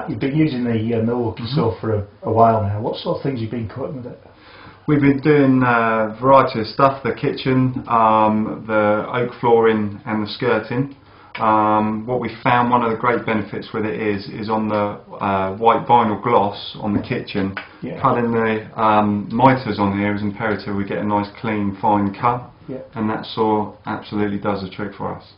that, you've been using the Milwaukee saw for a while now. What sort of things you've been cutting with it? We've been doing a variety of stuff, the kitchen, the oak flooring and the skirting. What we found, one of the great benefits with it is on the white vinyl gloss on the kitchen, cutting the mitres on here is imperative. We get a nice clean fine cut, and that saw absolutely does the trick for us.